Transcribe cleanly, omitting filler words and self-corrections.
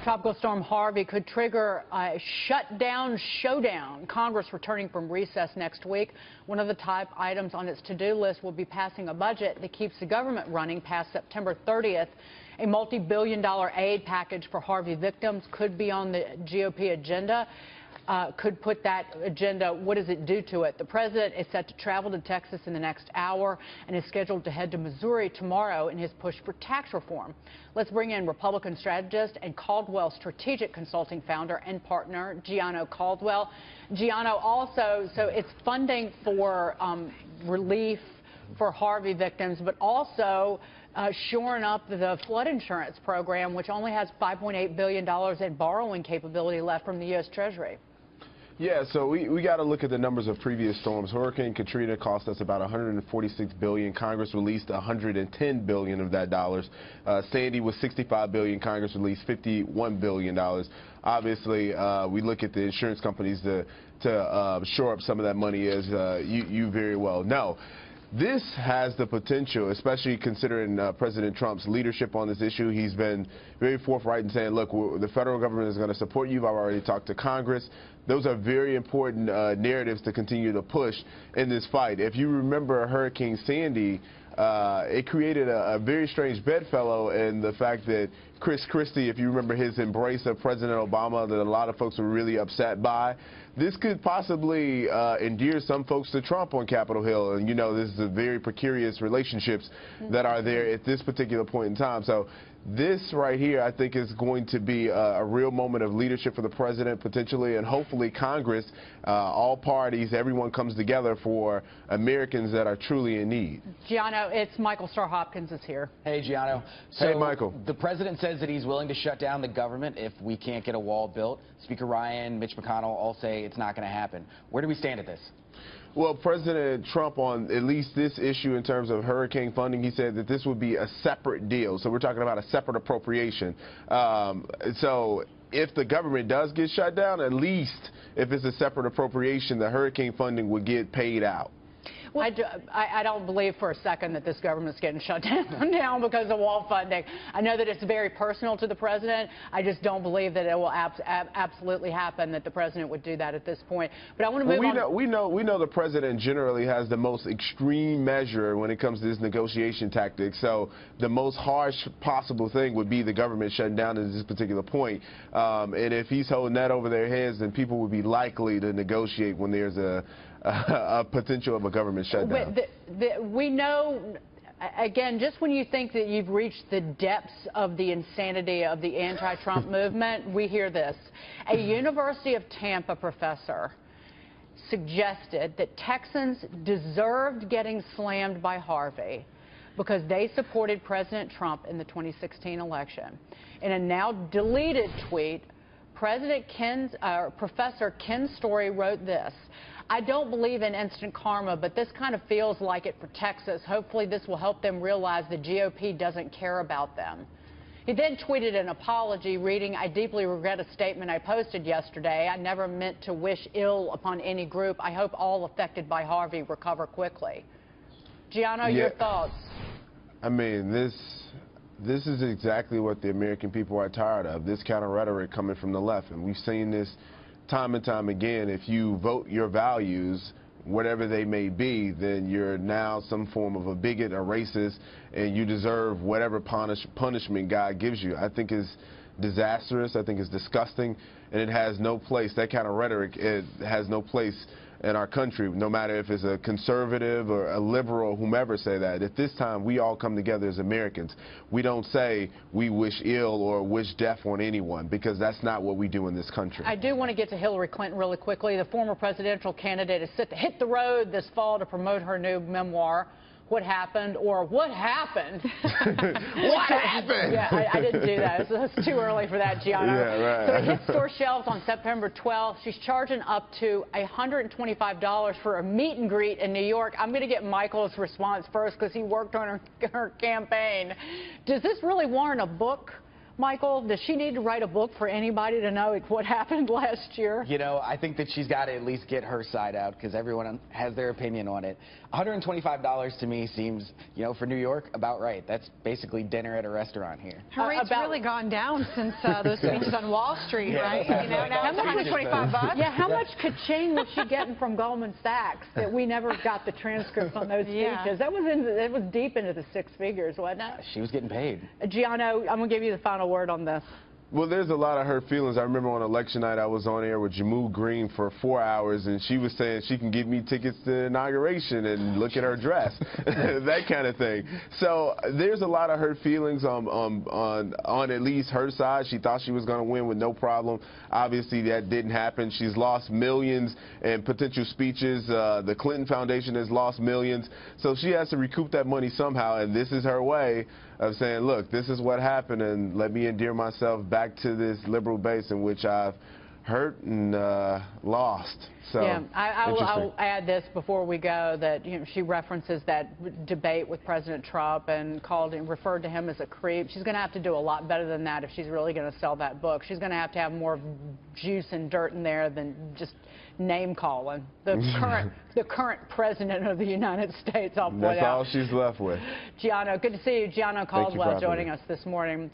Tropical Storm Harvey could trigger a shutdown showdown. Congress returning from recess next week. One of the top items on its to-do list will be passing a budget that keeps the government running past September 30th. A multi-billion-dollar aid package for Harvey victims could be on the GOP agenda. Could put that agenda, what does it do to it? The president is set to travel to Texas in the next hour and is scheduled to head to Missouri tomorrow in his push for tax reform. Let's bring in Republican strategist and Caldwell Strategic Consulting founder and partner, Gianno Caldwell. Gianno, also, so it's funding for relief for Harvey victims, but also shoring up the flood insurance program, which only has $5.8 billion in borrowing capability left from the U.S. Treasury. Yeah, so we got to look at the numbers of previous storms. Hurricane Katrina cost us about $146 billion. Congress released $110 billion of that dollars. Sandy was $65 billion. Congress released $51 billion. Obviously, we look at the insurance companies to shore up some of that money, as you very well know. This has the potential, especially considering President Trump's leadership on this issue. He's been very forthright in saying, look, the federal government is going to support you. I've already talked to Congress. Those are very important narratives to continue to push in this fight. If you remember Hurricane Sandy, it created a very strange bedfellow in the fact that Chris Christie, if you remember his embrace of President Obama, that a lot of folks were really upset by. This could possibly endear some folks to Trump on Capitol Hill. And, you know, this is a very precarious relationships that are there at this particular point in time. So this right here, I think, is going to be a real moment of leadership for the president, potentially, and hopefully Congress, all parties, everyone comes together for Americans that are truly in need. Gianno, it's Michael Starr Hopkins is here. Hey, Gianno. So hey, Michael. The president says that he's willing to shut down the government if we can't get a wall built. Speaker Ryan, Mitch McConnell all say it's not going to happen. Where do we stand at this? Well, President Trump, on at least this issue in terms of hurricane funding, he said that this would be a separate deal. So we're talking about a separate appropriation. So if the government does get shut down, at least if it's a separate appropriation, the hurricane funding would get paid out. Well, I don't believe for a second that this government's getting shut down because of wall funding. I know that it's very personal to the president. I just don't believe that it will absolutely happen, that the president would do that at this point. But I want to move on. We know the president generally has the most extreme measure when it comes to this negotiation tactic. So the most harsh possible thing would be the government shutting down at this particular point. And if he's holding that over their heads, then people would be likely to negotiate when there's a potential of a government shutdown. We know, again, just when you think that you've reached the depths of the insanity of the anti-Trump movement, we hear this. A University of Tampa professor suggested that Texans deserved getting slammed by Harvey because they supported President Trump in the 2016 election. In a now deleted tweet, Professor Ken Story wrote this: I don't believe in instant karma, but this kind of feels like it for Texas. Hopefully this will help them realize the GOP doesn't care about them. He then tweeted an apology reading, I deeply regret a statement I posted yesterday. I never meant to wish ill upon any group. I hope all affected by Harvey recover quickly. Gianno, your thoughts? I mean, this is exactly what the American people are tired of, this kind of rhetoric coming from the left. And we've seen this time and time again. If you vote your values, whatever they may be, then you're now some form of a bigot, a racist, and you deserve whatever punishment God gives you. I think is disastrous. I think it's disgusting, and it has no place. That kind of rhetoric, it has no place in our country, no matter if it's a conservative or a liberal, whomever say that. At this time, we all come together as Americans. We don't say we wish ill or wish death on anyone, because that's not what we do in this country. I do want to get to Hillary Clinton really quickly. The former presidential candidate is set to hit the road this fall to promote her new memoir, What Happened, or What Happened? What happened? Yeah, I didn't do that. It's too early for that, Gianno. Yeah, right. So it hits store shelves on September 12th. She's charging up to $125 for a meet and greet in New York. I'm going to get Michael's response first because he worked on her campaign. Does this really warrant a book? Michael, does she need to write a book for anybody to know what happened last year? You know, I think that she's got to at least get her side out because everyone has their opinion on it. $125 to me seems, you know, for New York, about right. That's basically dinner at a restaurant here. Her rate's really gone down since those speeches on Wall Street, right? You know, now it's $125. Yeah, how much ka-ching was she getting from Goldman Sachs that we never got the transcripts on those speeches? That was deep into the six figures, wasn't it? She was getting paid. Gianno, I'm going to give you the final word on this. Well, there's a lot of hurt feelings. I remember on election night I was on air with Jamul Green for 4 hours, and she was saying she can give me tickets to the inauguration and look at her dress, that kind of thing. So there's a lot of hurt feelings on at least her side. She thought she was going to win with no problem. Obviously, that didn't happen. She's lost millions in potential speeches. The Clinton Foundation has lost millions. So she has to recoup that money somehow, and this is her way of saying, look, this is what happened, and let me endear myself back to this liberal base in which I've hurt and lost. So, yeah, I'll add this before we go, that she references that debate with President Trump and referred to him as a creep. She's going to have to do a lot better than that if she's really going to sell that book. She's going to have more juice and dirt in there than just name calling the current president of the United States. I'll point out. That's all she's left with. Gianno, good to see you. Gianno Caldwell joining us this morning.